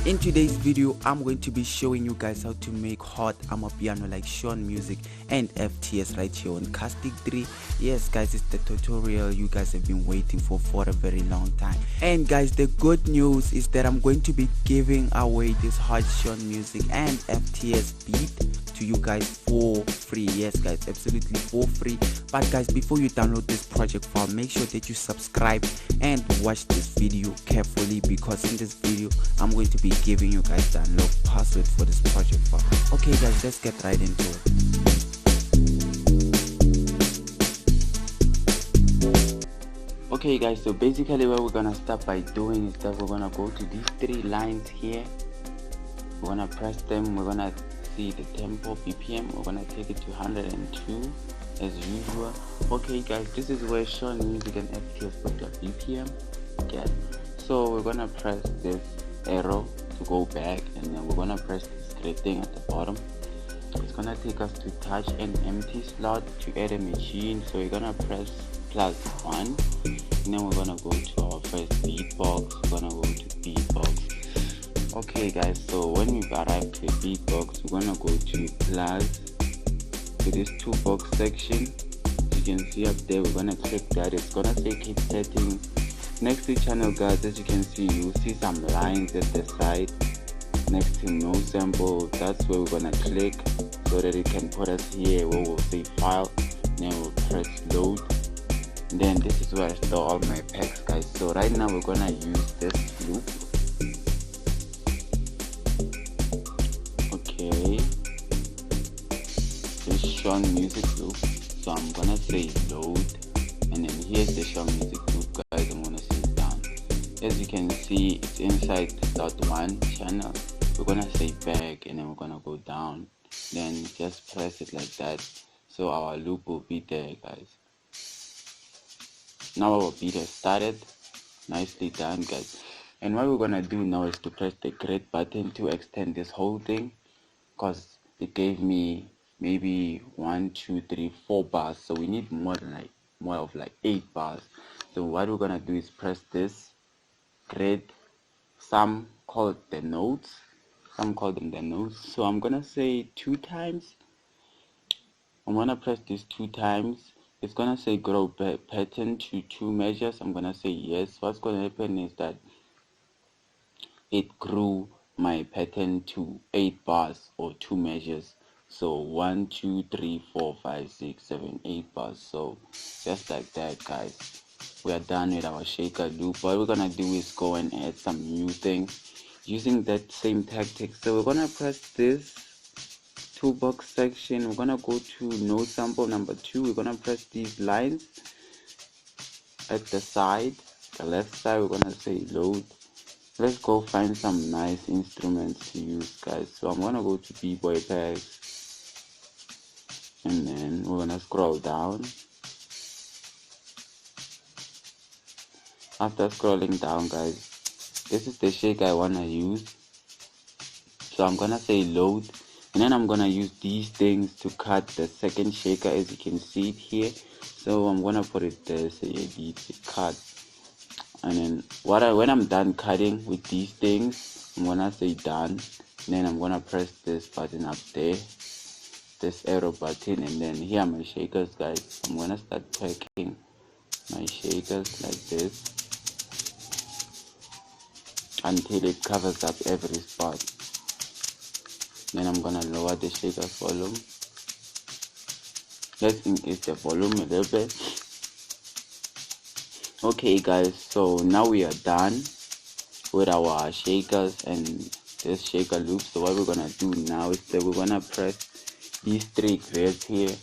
In today's video, I'm going to be showing you guys how to make hot amapiano like shaunmusiq and ftears right here on Caustic 3. Yes guys, it's the tutorial you guys have been waiting for a very long time. And guys, the good news is that I'm going to be giving away this hot shaunmusiq and ftears beat to you guys for free. Yes guys, absolutely for free. But guys, before you download this project file, make sure that you subscribe and watch this video carefully, because in this video I'm going to be giving you guys the unlock password for this project file. Okay guys, let's get right into it. Okay guys, so basically what we're gonna start by doing is that we're gonna go to these three lines here. We're gonna press them. We're gonna see the tempo BPM. We're gonna take it to 102 as usual. Okay guys, this is where shaunmusiq and ftears put their BPM. Okay, so we're gonna press this arrow to go back, and then we're gonna press this grid thing at the bottom. It's gonna take us to touch an empty slot to add a machine, so we're gonna press +1, and then we're gonna go to our first beatbox. We're gonna go to beatbox. Okay guys, so when we've arrived to beatbox, we're gonna go to plus to this 2-box section. You can see up there, we're gonna click that. It's gonna say keep settings. Next to channel guys, as you can see, you'll see some lines at the side next to no sample. That's where we're gonna click so that it can put us here where we'll say file, and then we'll press load. And then this is where I store all my packs guys. So right now we're gonna use this loop. Okay, this shaunmusiq loop. So I'm gonna say load, and then here's the shaunmusiq loop guys. I'm gonna say down. As you can see, it's inside .1 channel. We're gonna say back, and then we're gonna go down. Then just press it like that, so our loop will be there guys. Now our beat has started. Nicely done guys. And what we're gonna do now is to press the grid button to extend this whole thing, because it gave me maybe 1 2 3 4 bars, so we need more of like 8 bars. So what we're gonna do is press this grid. Some call it the notes, some call them the notes. So I'm gonna say 2 times. I'm gonna press this 2 times. It's gonna say grow pattern to 2 measures. I'm gonna say yes. What's gonna happen is that it grew my pattern to 8 bars or 2 measures. So 1 2 3 4 5 6 7 8 bars. So just like that guys, we are done with our shaker loop. What we're gonna do is go and add some new things using that same tactic. So we're gonna press this 2-box section. We're gonna go to no sample number 2. We're gonna press these lines at the side, the left side. We're gonna say load. Let's go find some nice instruments to use guys. So I'm gonna go to b-boy packs, and then we're gonna scroll down. After scrolling down guys, this is the shaker I wanna use. So I'm gonna say load, and then I'm gonna use these things to cut the second shaker, as you can see it here. So I'm gonna put it there, say edit, cut, and then when I'm done cutting with these things, I'm gonna say done, and then I'm gonna press this button up there, this arrow button, and then here are my shakers guys. I'm gonna start packing my shakers like this until it covers up every spot. Then I'm gonna lower the shaker volume. Let's increase the volume a little bit. Okay guys, so now we are done with our shakers and this shaker loop. So what we're gonna do now is that we're gonna press these 3 grids here.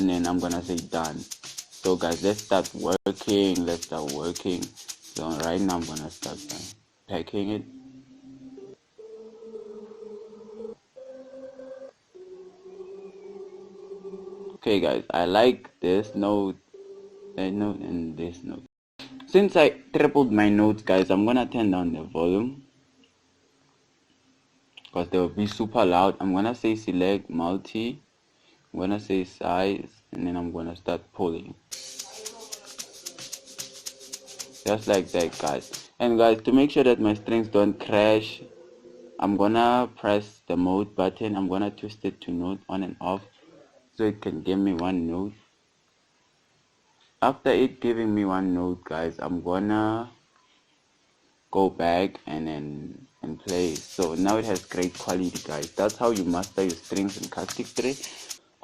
and then I'm gonna say done. So guys, let's start working. So right now I'm gonna start by packing it. Okay guys, I like this note, that note, and this note. Since I tripled my notes, guys, I'm gonna turn down the volume because they will be super loud. I'm gonna say select multi, I'm gonna say size, and then I'm gonna start pulling. Just like that, guys. And guys, to make sure that my strings don't crash, I'm gonna press the mode button. I'm gonna twist it to note on and off so it can give me one note. After it giving me one note, guys, I'm gonna go back and play. So now it has great quality, guys. That's how you master your strings in Caustic 3.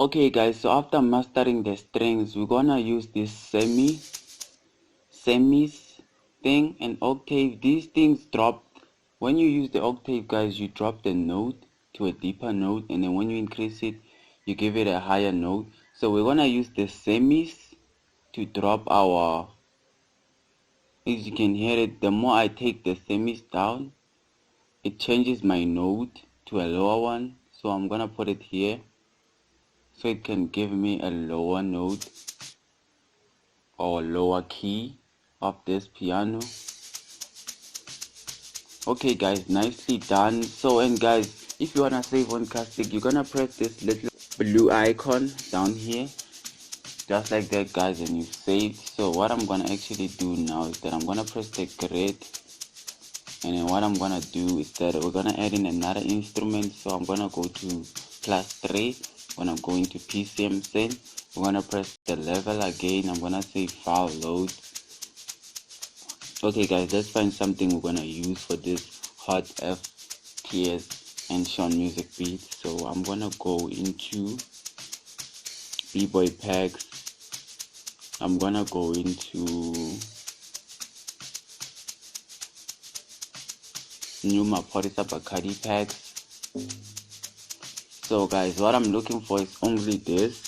Okay guys, so after mastering the strings, we're gonna use this semis thing and octave. These things drop. When you use the octave, guys, you drop the note to a deeper note, and then when you increase it, you give it a higher note. So we're gonna use the semis to drop our, as you can hear it, the more I take the semis down, it changes my note to a lower one. So I'm gonna put it here so it can give me a lower note or lower key of this piano. Okay guys, nicely done. So, and guys, if you wanna save on Caustic, you're gonna press this little blue icon down here, just like that, guys, and you've saved. So what I'm gonna actually do now is that I'm gonna press the grid, and then what I'm gonna do is that we're gonna add in another instrument. So I'm gonna go to +3. When I'm going to PCM synth, we're gonna press the level again. I'm gonna say file load. Okay guys, let's find something we're gonna use for this hot ftears and shaunmusiq beat. So I'm gonna go into b-boy packs. I'm gonna go into new Maporisa bacardi packs. So guys, what I'm looking for is only this.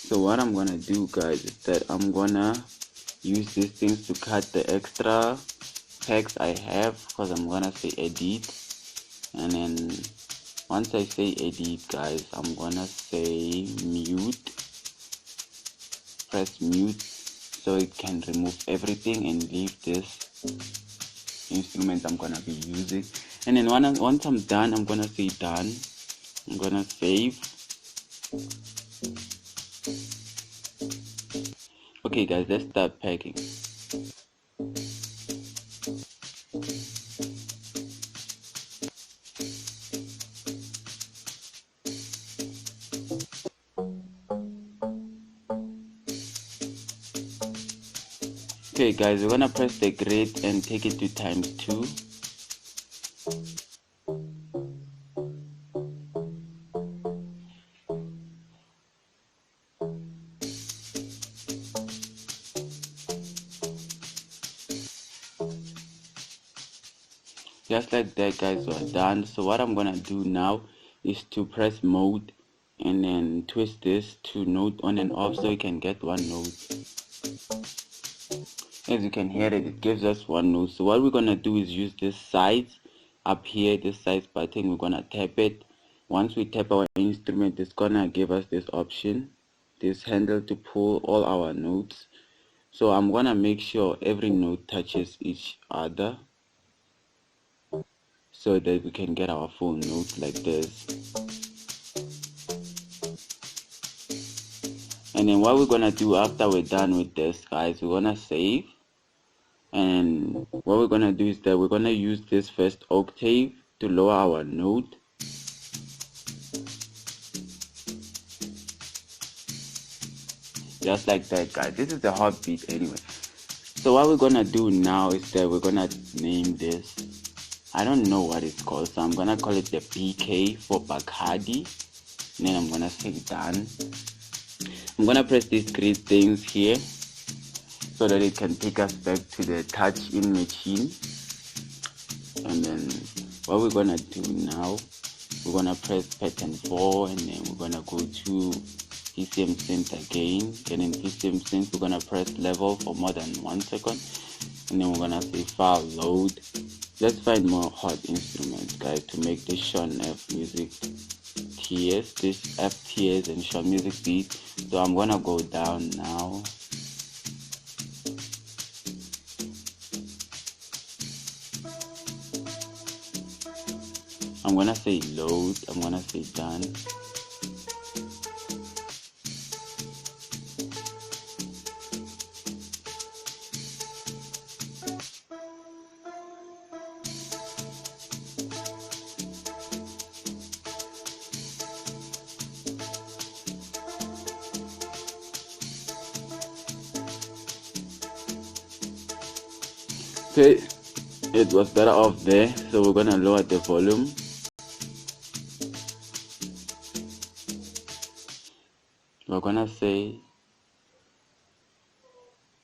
So what I'm gonna do, guys, is that I'm gonna use these things to cut the extra packs I have, because I'm gonna say edit, and then once I say edit, guys, I'm gonna say mute, press mute so it can remove everything and leave this instrument I'm gonna be using. And then once I'm done, I'm gonna say done. I'm gonna save. Okay guys, let's start packing. Okay guys, we're gonna press the grid and take it to ×2. Just like that, guys, we're done. So what I'm gonna do now is to press mode and then twist this to note on and off so you can get one note. As you can hear it gives us one note. So what we're gonna do is use this size up here, this size button. We're gonna tap it. Once we tap our instrument, it's gonna give us this option, this handle to pull all our notes. So I'm gonna make sure every note touches each other so that we can get our full note like this. And then what we're gonna do after we're done with this, guys, we're gonna save. And what we're gonna do is that we're gonna use this first octave to lower our note. Just like that, guys. This is the hot beat anyway. So what we're gonna do now is that we're gonna name this, I don't know what it's called, so I'm gonna call it the BK for bacardi. And then I'm gonna say done. I'm gonna press these three things here so that it can take us back to the touch in machine. And then what we're gonna do now, we're gonna press pattern 4, and then we're gonna go to PCM synth again. Then in PCM synth we're gonna press level for more than 1 second, and then we're gonna say file load. Let's find more hot instruments, guys, to make this shaunmusiq ftears, this ftears and shaunmusiq beat. So I'm gonna go down now. I'm gonna say load, I'm gonna say done. Okay, it was better off there, so we're gonna lower the volume. We're gonna say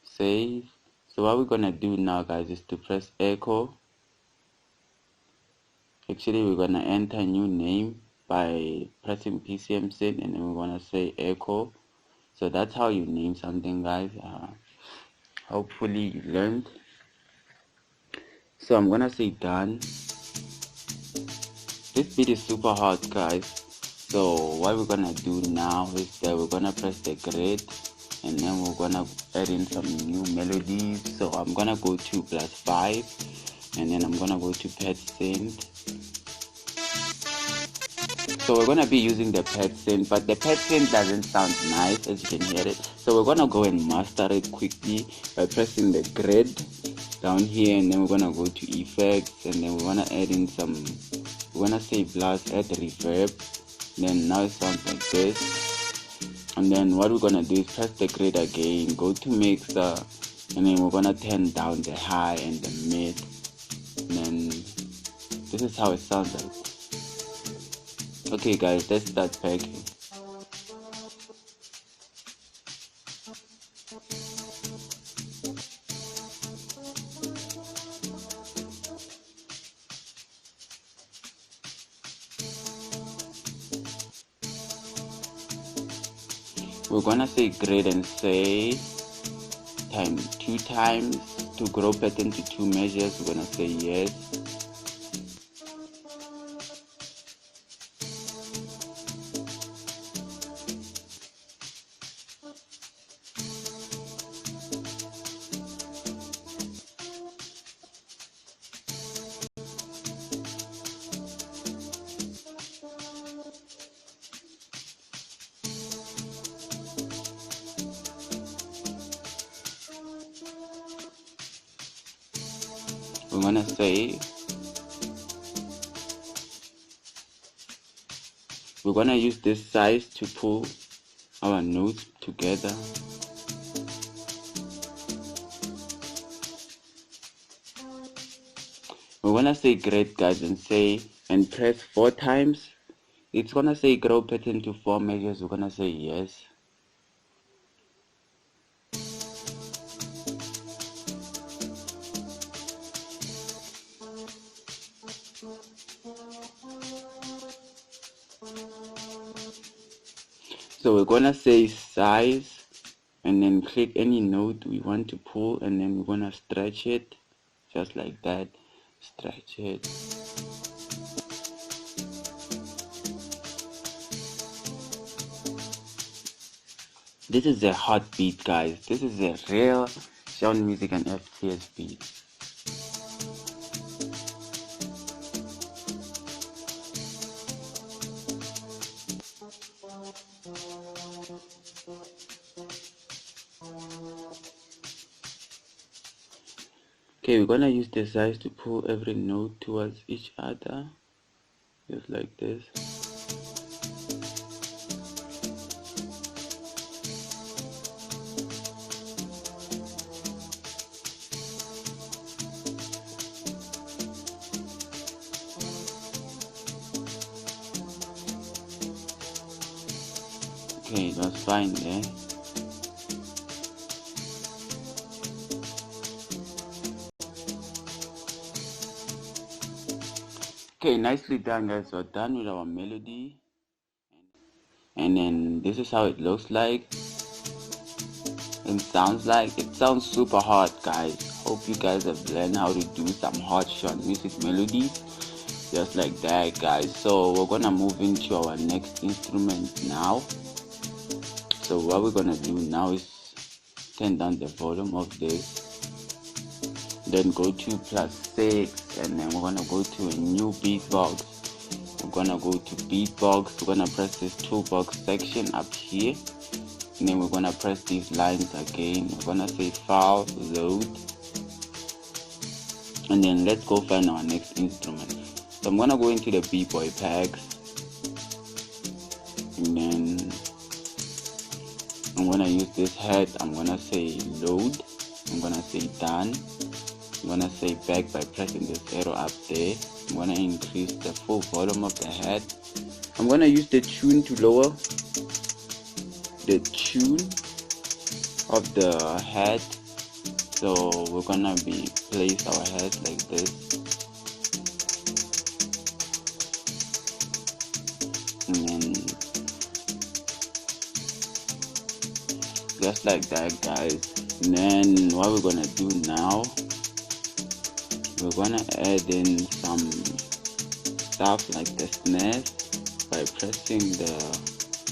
save. So what we're gonna do now, guys, is to press echo. Actually, we're gonna enter a new name by pressing PCM synth, and then we're gonna say echo. So that's how you name something, guys. Hopefully you learned. So I'm gonna say done. This beat is super hot, guys. So what we're gonna do now is that we're gonna press the grid, and then we're gonna add in some new melodies. So I'm gonna go to +5, and then I'm gonna go to pad synth. So we're gonna be using the pad synth, but the pad synth doesn't sound nice, as you can hear it. So we're gonna go and master it quickly by pressing the grid down here, and then we're gonna go to effects, and then we're gonna add in some, we're gonna say blast, add reverb. Then now it sounds like this. And then what we're gonna do is press the grid again, go to mixer, and then we're gonna turn down the high and the mid. And then this is how it sounds like. Okay, guys, let's start packing. We're gonna say grid and say time 2 times to grow pattern to 2 measures. We're gonna say yes. We're gonna say we're gonna use this size to pull our notes together. We're gonna say grid, guys, and say and press 4 times. It's gonna say grow pattern to 4 measures. We're gonna say yes. So we're gonna say size, and then click any note we want to pull, and then we're gonna stretch it just like that. Stretch it. This is a hot beat, guys. This is a real shaunmusiq and ftears beat. Okay, we're gonna use the size to pull every note towards each other, just like this. Okay, that's fine there. Okay, nicely done, guys. We're done with our melody, and then this is how it looks like and sounds like. It sounds super hard, guys. Hope you guys have learned how to do some hot shaunmusiq melodies just like that, guys. So we're gonna move into our next instrument now. So what we're gonna do now is turn down the volume of this, then go to +6, and then we're gonna go to a new beatbox. We're gonna go to beatbox. We're gonna press this toolbox section up here, and then we're gonna press these lines again. We're gonna say file, load, and then let's go find our next instrument. So I'm gonna go into the b-boy packs, and then I'm gonna use this head. I'm gonna say load, I'm gonna say done, I'm gonna say back by pressing this arrow up there. I'm gonna increase the full volume of the head. I'm gonna use the tune to lower the tune of the head. So we're gonna place our head like this, and then just like that, guys. And then what we're gonna do now, we're gonna add in some stuff like the snares by pressing the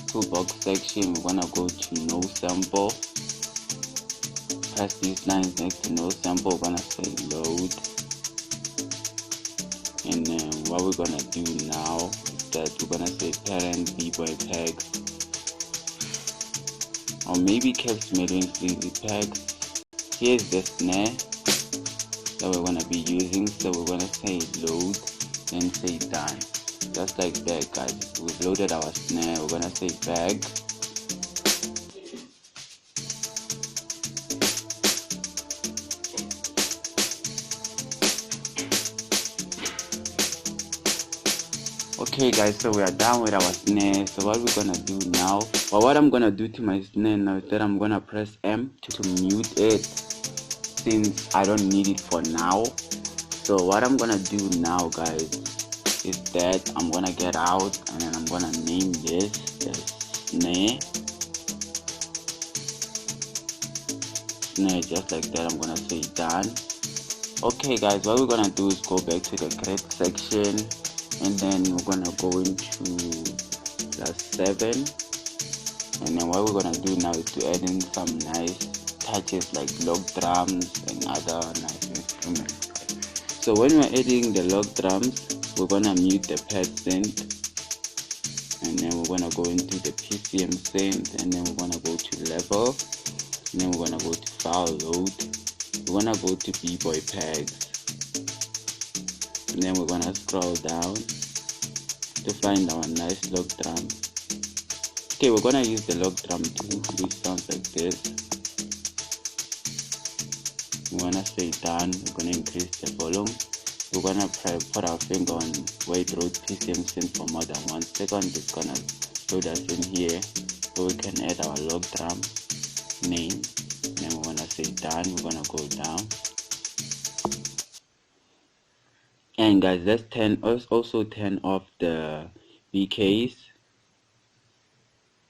toolbox section. We're gonna go to no sample, press these lines next to no sample. We're gonna say load, and then what we're gonna do now is that we're gonna say parent b-boy packs, or maybe caps melodic sleazy packs. Here's the snare that we're gonna be using. So we're gonna say load, then say done, just like that, guys. We've loaded our snare. We're gonna say back, okay, guys. So we are done with our snare. So what we're gonna do now, well, what I'm gonna do to my snare now is that I'm gonna press M to mute it, since I don't need it for now. So what I'm gonna do now, guys, is that I'm gonna get out, and then I'm gonna name this the snare, just like that. I'm gonna say done. Okay, guys, what we're gonna do is go back to the grid section, and then we're gonna go into +7, and then what we're gonna do now is to add in some nice touches like log drums and other nice instruments. So when we're adding the log drums, we're gonna mute the pad synth, and then we're gonna go into the PCM synth, and then we're gonna go to level, and then we're gonna go to file load. We're gonna go to b-boy packs, and then we're gonna scroll down to find our nice log drum. Okay, we're gonna use the log drum too, which sounds like this. We're gonna say done. We're gonna increase the volume. We're gonna put our finger on where it wrote PCM synth for more than 1 second. It's gonna load us in here, so we can add our log drum name. Then we're gonna say done. We're gonna go down. And guys, let's also turn off the VKs,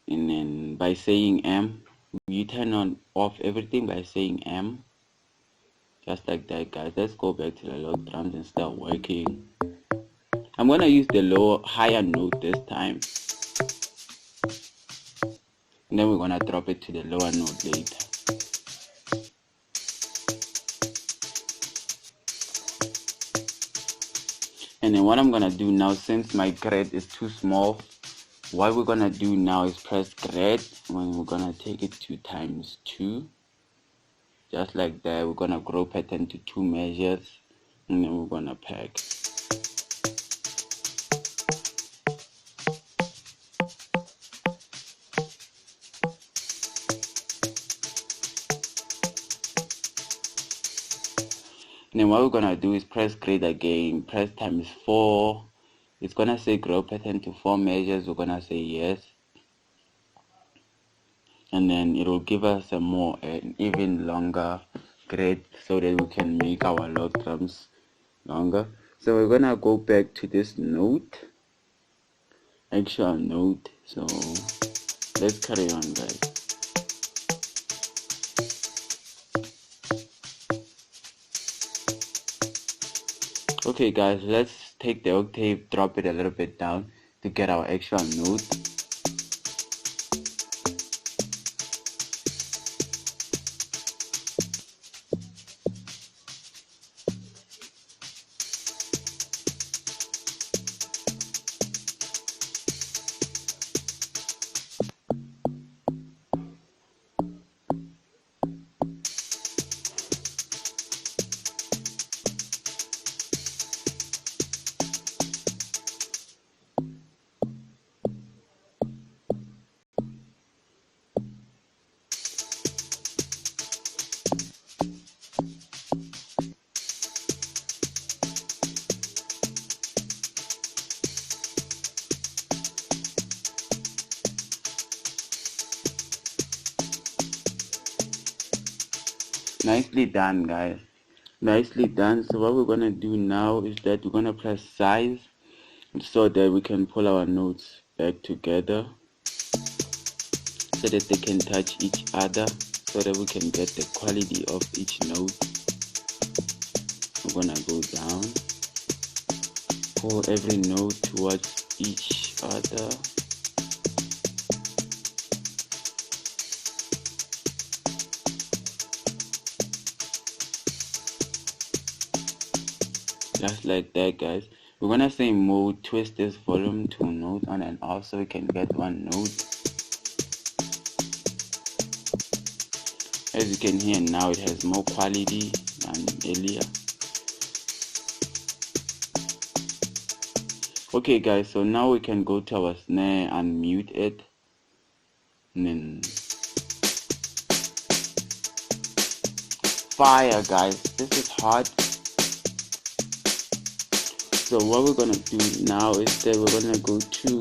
and then by saying M, you turn off everything by saying M, just like that, guys. Let's go back to the log drums and start working. I'm gonna use the higher note this time, and then we're gonna drop it to the lower note later. And then what I'm gonna do now, since my grid is too small, what we're gonna do now is press grid, and we're gonna take it to ×2, just like that. We're gonna group it into 2 measures, and then we're gonna pack. And then what we're gonna do is press grid again, press ×4. It's gonna say group it into 4 measures. We're gonna say yes, and then it will give us an even longer grid, so that we can make our log drums longer. So we're gonna go back to this note, actual note. So let's carry on, guys. Okay guys, let's take the octave, drop it a little bit down to get our actual note. Nicely done, guys. Nicely done. So what we're gonna do now is that we're gonna press size so that we can pull our notes back together so that they can touch each other, so that we can get the quality of each note. We're gonna go down, pull every note towards each other. Just like that, guys. We're gonna say mode, twist this volume to note on and off so we can get one note. As you can hear now, it has more quality than earlier. Okay guys, so now we can go to our snare and mute it, and then fire, guys. This is hard. So what we're gonna do now is that we're gonna go to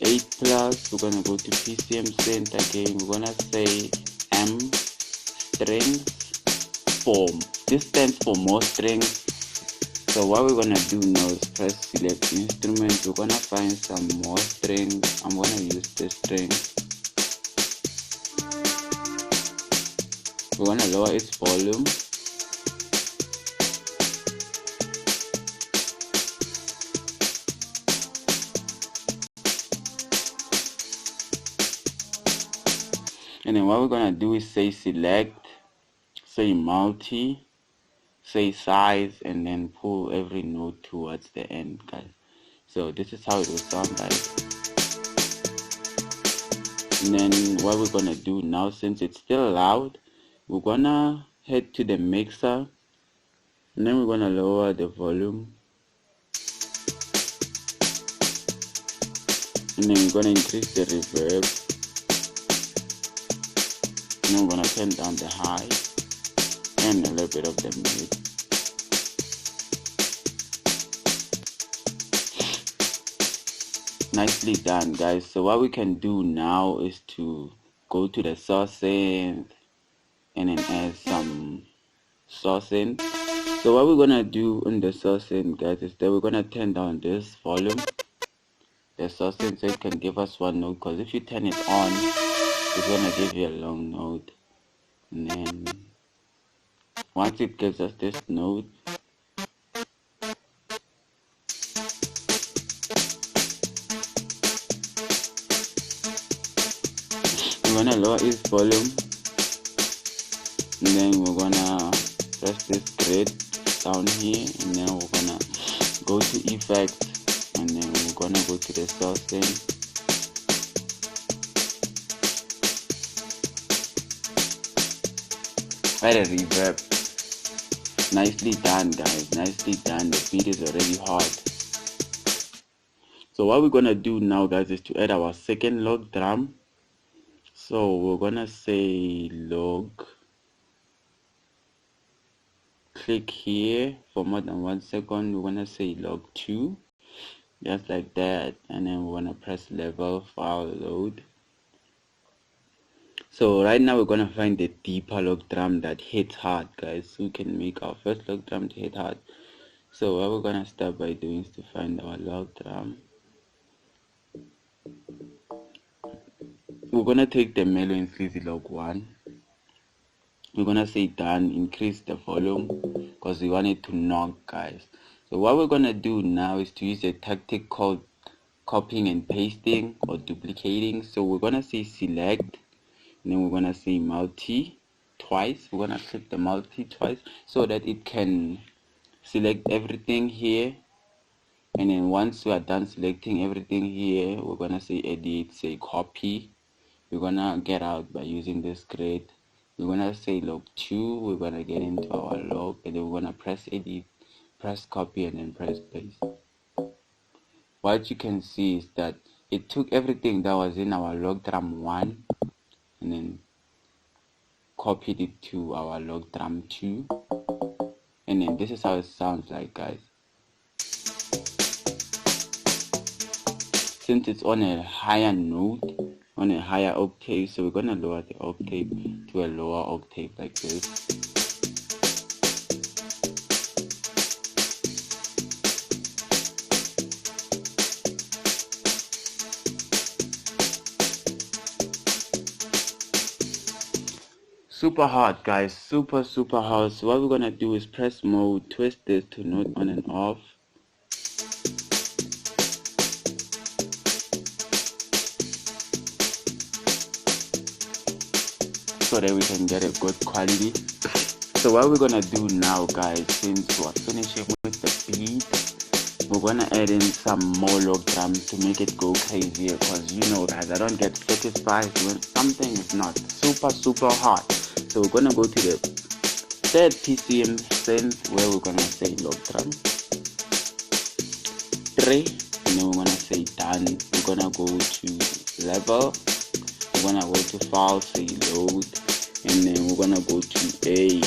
8+, we're gonna go to PCM synth again, we're gonna say M strings form. This stands for more strings. So what we're gonna do now is press select instrument. We're gonna find some more strings. I'm gonna use this string. We're gonna lower its volume. And then what we're gonna do is say select, say multi, say size, and then pull every note towards the end, guys. So this is how it will sound like. And then what we're gonna do now, since it's still loud, we're gonna head to the mixer, and then we're gonna lower the volume, and then we're gonna increase the reverb, and then we're gonna turn down the high and a little bit of the mid. Nicely done, guys. So what we can do now is to go to the source synth and then add some source synth. So what we're gonna do in the source synth, guys, is that we're gonna turn down this volume, the source synth, so it can give us one note, because if you turn it on, it's gonna give you a long note. And then once it gives us this note, we're gonna lower its volume, and then we're gonna press this grid down here, and then we're gonna go to effect, and then we're gonna go to the source synth. Add a reverb. Nicely done, guys. Nicely done. The beat is already hard. So what we're gonna do now, guys, is to add our second log drum. So we're gonna say log, click here for more than 1 second. We're gonna say log 2, just like that, and then we're gonna press level for our load. So right now we're gonna find the deeper log drum that hits hard, guys, so we can make our first log drum to hit hard. So what we're gonna start by doing is to find our log drum. We're gonna take the mellow and fizzy log 1. We're gonna say done, increase the volume because we want it to knock, guys. So what we're gonna do now is to use a tactic called copying and pasting or duplicating. So we're gonna say select, and then we're gonna say multi twice. We're gonna click the multi twice so that it can select everything here. And then once we are done selecting everything here, we're gonna say edit, say copy. We're gonna get out by using this grid. We're gonna say log 2. We're gonna get into our log, and then we're gonna press edit, press copy, and then press paste. What you can see is that it took everything that was in our log drum 1 and then copied it to our log drum 2, and then this is how it sounds like, guys. Since it's on a higher note, on a higher octave, so we're gonna lower the octave to a lower octave like this. Super hard, guys, super hard. So what we're gonna do is press mode, twist this to note on and off. So that we can get a good quality. So what we're gonna do now, guys, since we're finishing with the beat, we're gonna add in some more log drums to make it go crazier, because you know, guys, I don't get satisfied when something is not super hard. So we're gonna go to the third PCM synth where we're gonna say log drum 3, and then we're gonna say done. We're gonna go to level, we're gonna go to file, say load, and then we're gonna go to A.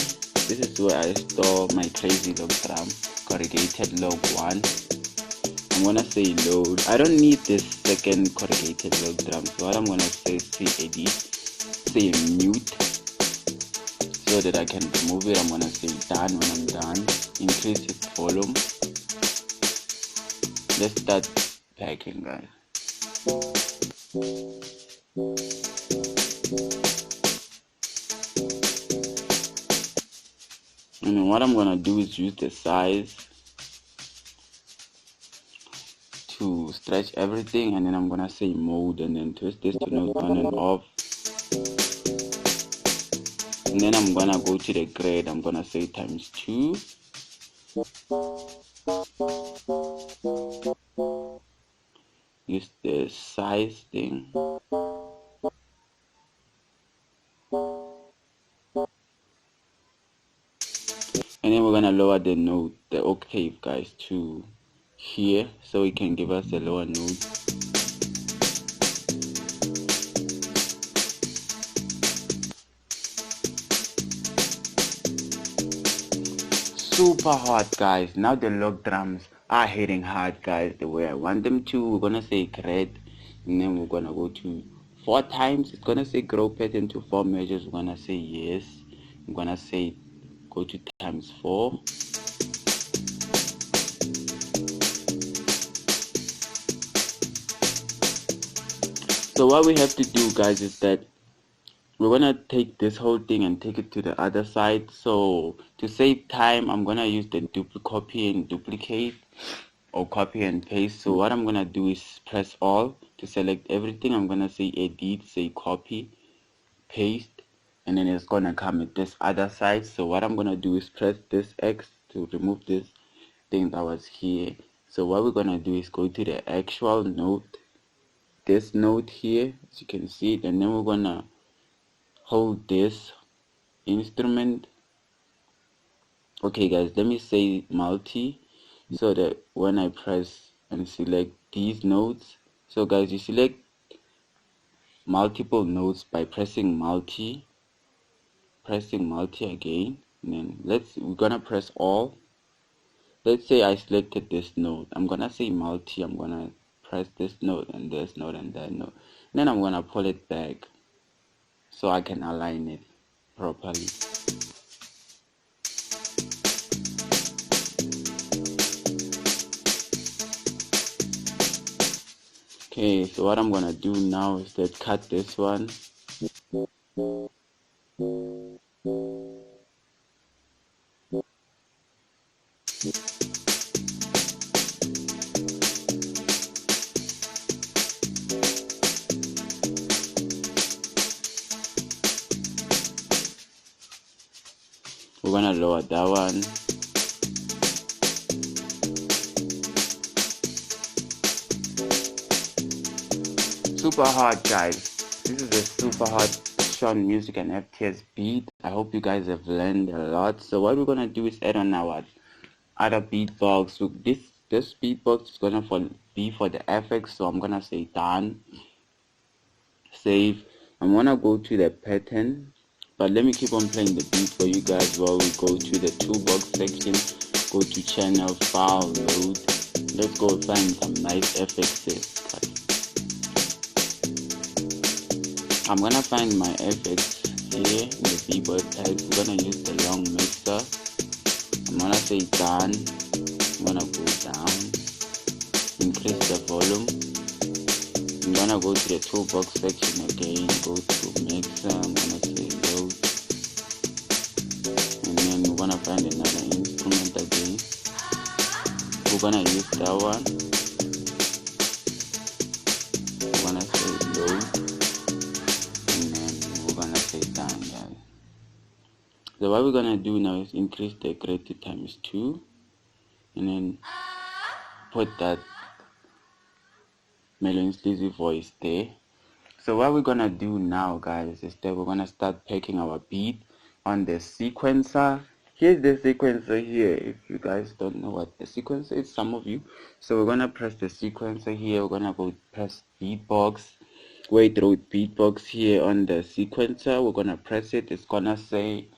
This is where I store my crazy log drum, corrugated log 1. I'm gonna say load. I don't need this second corrugated log drum, so what I'm gonna say is say edit, say mute, so that I can remove it. I'm gonna say done. When I'm done, increase its volume. Let's start packing, guys. And then what I'm gonna do is use the size to stretch everything, and then I'm gonna say mode, and then twist this to note on and off. And then I'm gonna go to the grade. I'm gonna say times 2. Use the size thing. And then we're gonna lower the note, the octave, guys, to here, so it can give us a lower note. Super hard, guys. Now the log drums are hitting hard, guys, the way I want them to. We're gonna say grade, and then we're gonna go to 4 times. It's gonna say grow pattern to 4 measures. We're gonna say yes. I'm gonna say go to times 4. So what we have to do, guys, is that we're gonna take this whole thing and take it to the other side. So to save time, I'm gonna use the copy and duplicate, or copy and paste. So what I'm gonna do is press all to select everything. I'm gonna say edit, say copy, paste, and then it's gonna come at this other side. So what I'm gonna do is press this X to remove this thing that was here. So what we're gonna do is go to the actual note, this note here, as you can see it, and then we're gonna hold this instrument. Okay, guys, let me say multi, so that when I press and select these notes, so guys, you select multiple notes by pressing multi again, and then we're gonna press all. Let's say I selected this note. I'm gonna say multi, I'm gonna press this note and this note and that note, and then I'm gonna pull it back so I can align it properly. Okay, so what I'm gonna do now is that cut this one. We're gonna lower that one. Super hard, guys. This is a super hard shaunmusiq and ftears beat. I hope you guys have learned a lot. So what we're gonna do is add on our other beatbox. So this beatbox is gonna be for the effects. So I'm gonna say done, save. I'm gonna go to the pattern, but let me keep on playing the beat for you guys while we go to the toolbox section. Go to channel, file, load. Let's go find some nice effects here, guys. I'm gonna find my effects here in the keyboard type. We're gonna use the long mixer. I'm gonna say done. I'm gonna go down, increase the volume. I'm gonna go to the toolbox section again, go to mixer. I'm gonna say load, and then we're gonna find another instrument again. We're gonna use that one. We're gonna say load, and then we're gonna say done, guys. So what we're gonna do now is increase the grid to ×2, and then put that melodic voice there. So what we're gonna do now, guys, is that we're gonna start packing our beat on the sequencer. Here's the sequencer here. If you guys don't know what the sequencer is, some of you. So we're gonna press the sequencer here. We're gonna go press beatbox. Wait, wrote beatbox here on the sequencer. We're gonna press it. It's gonna say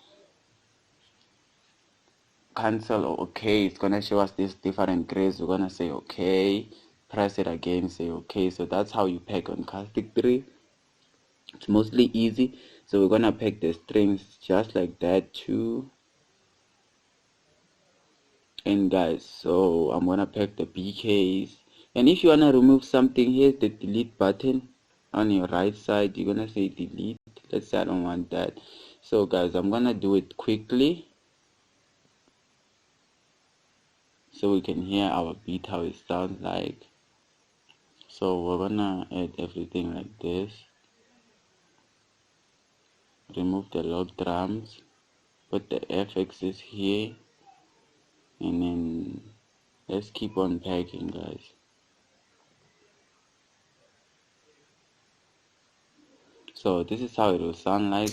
cancel or okay. It's gonna show us these different grades. We're gonna say okay. Press it again. Say okay. So that's how you pack on caustic 3. It's mostly easy. So we're gonna pack the strings just like that too. And guys, so I'm gonna pack the BKs, and if you wanna remove something, here's the delete button on your right side. You're gonna say delete. Let's say I don't want that. So guys, I'm gonna do it quickly so we can hear our beat, how it sounds like. So we're gonna add everything like this, remove the log drums, put the FXs here, and then let's keep on packing, guys. So this is how it will sound like.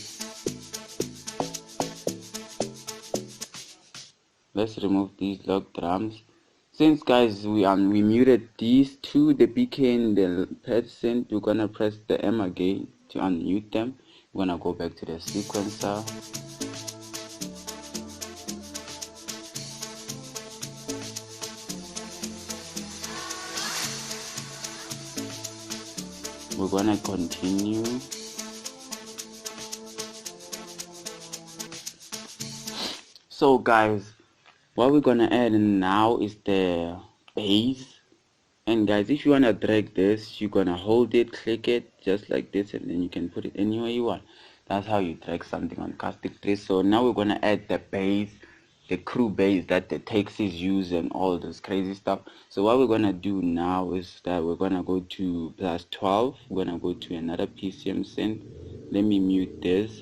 Let's remove these log drums. Since guys we muted these two, the BK and the percussion, we're gonna press the M again to unmute them. We're gonna go back to the sequencer. We're gonna continue. So guys, what we're gonna add in now is the bass. And guys, if you wanna drag this, you're gonna hold it, click it just like this, and then you can put it anywhere you want. That's how you drag something on caustic 3. So now we're gonna add the bass, the crew bass that the Texas use and all this crazy stuff. So what we're gonna do now is that we're gonna go to +12. We're gonna go to another PCM synth. Let me mute this.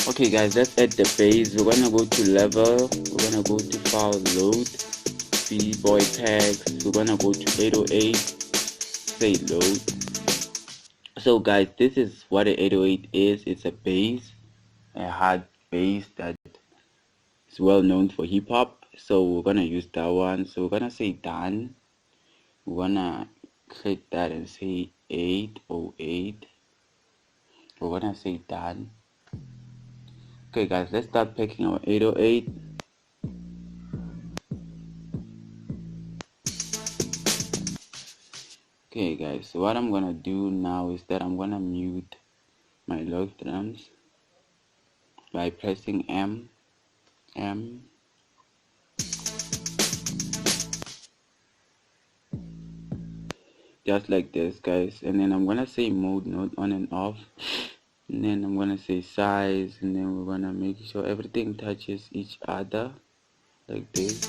Okay guys, let's add the bass. We're gonna go to level, we're gonna go to file, load, B-boy tags, we're gonna go to 808, say load. So guys, this is what an 808 is. It's a bass, a hard bass that is well known for hip hop. So we're gonna use that one. So we're gonna say done. We're gonna click that and say 808. We're gonna say done. Okay guys, let's start picking our 808. Okay guys, so what I'm gonna do now is that I'm gonna mute my log drums. by pressing M, just like this, guys. And then I'm gonna say mode note on and off, and then I'm gonna say size, and then we're gonna make sure everything touches each other like this.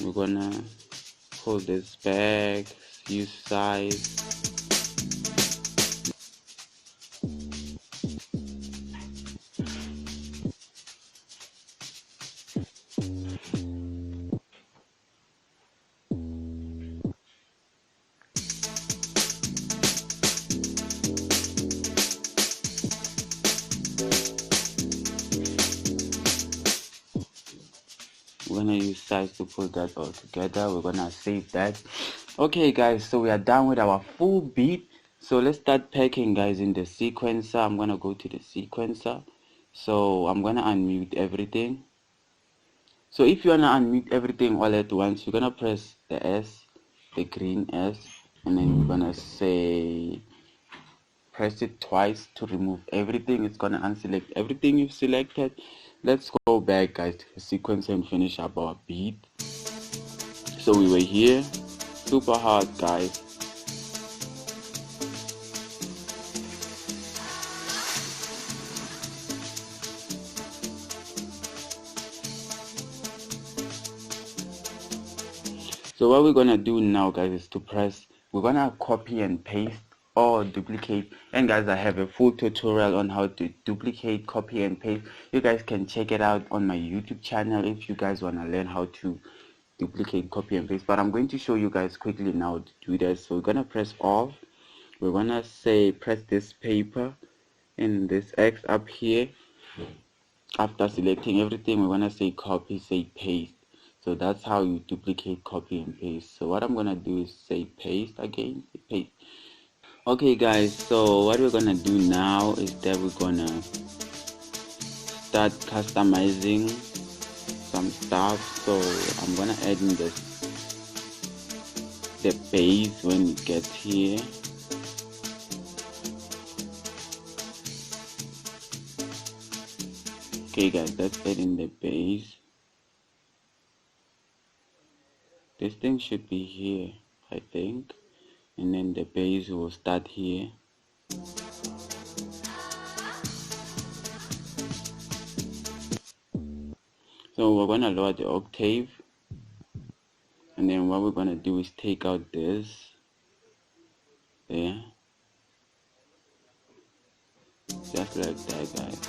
We're gonna pull this back, use size. We're gonna use size to put that all together. We're gonna save that. Okay guys, so we are done with our full beat. So let's start packing, guys, in the sequencer. I'm gonna go to the sequencer. So I'm gonna unmute everything. So if you wanna unmute everything all at once, you're gonna press the S, the green S, and then you're gonna say press it twice to remove everything. It's gonna unselect everything you've selected. Let's go back, guys, to the sequence and finish up our beat. So we were here, super hard, guys. So what we're gonna do now, guys, is to press, we're gonna copy and paste or duplicate. And guys, I have a full tutorial on how to duplicate, copy and paste. You guys can check it out on my YouTube channel if you guys wanna learn how to duplicate, copy and paste. But I'm going to show you guys quickly now to do that. So we're gonna press off. We're gonna say press this paper and this X up here. After selecting everything, we're gonna say copy, say paste. So that's how you duplicate, copy and paste. So what I'm gonna do is say paste again, say paste. Okay guys, so what we're gonna do now is that we're gonna start customizing some stuff. So I'm gonna add in the bass when we get here. Okay guys, let's add in the bass. This thing should be here, I think, and then the bass will start here. So we're gonna lower the octave, and then what we're gonna do is take out this there, just like that, guys.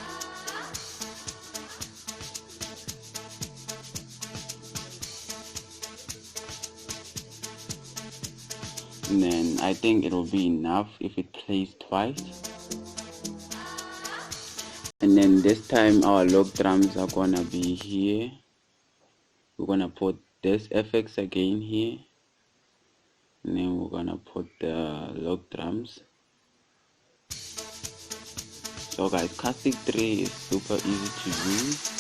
And then I think it will be enough if it plays twice. And then this time our log drums are gonna be here. We're gonna put this FX again here, and then we're gonna put the log drums. So guys, caustic 3 is super easy to use.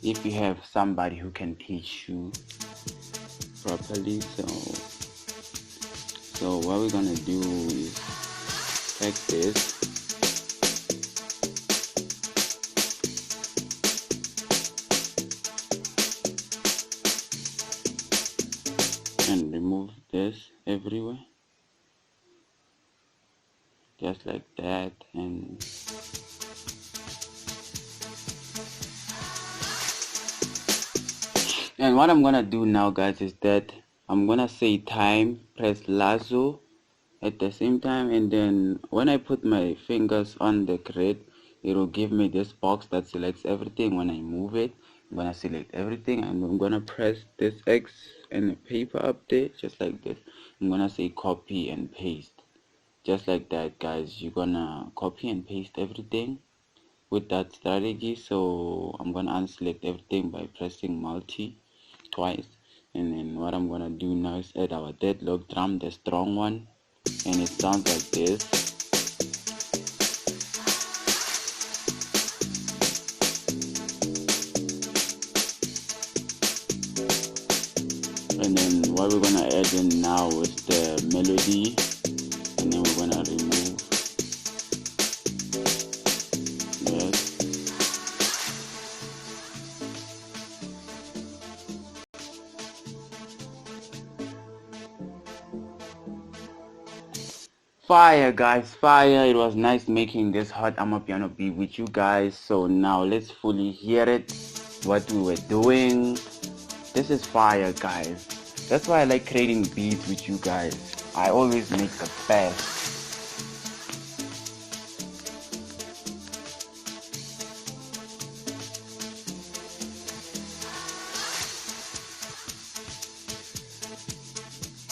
If you have somebody who can teach you properly. So what we're gonna do is take this and remove this everywhere, just like that. And what I'm gonna do now, guys, is that I'm gonna say time, press lasso at the same time, and then when I put my fingers on the grid, it will give me this box that selects everything. When I move it, I'm gonna select everything, and I'm gonna press this X and the paper up there, just like this. I'm gonna say copy and paste, just like that, guys. You're gonna copy and paste everything with that strategy. So I'm gonna unselect everything by pressing multi twice, and then what I'm gonna do now is add our dead log drum, the strong one. and it sounds like this. And then what we're gonna add in now is the melody, and then we're gonna remove. Yes. Fire, guys, fire. It was nice making this hot amapiano beat with you guys. So now let's fully hear it, what we were doing. This is fire, guys. That's why I like creating beats with you guys. I always make the best.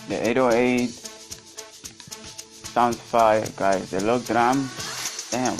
The 808 sounds fire, guys. The log drum, damn.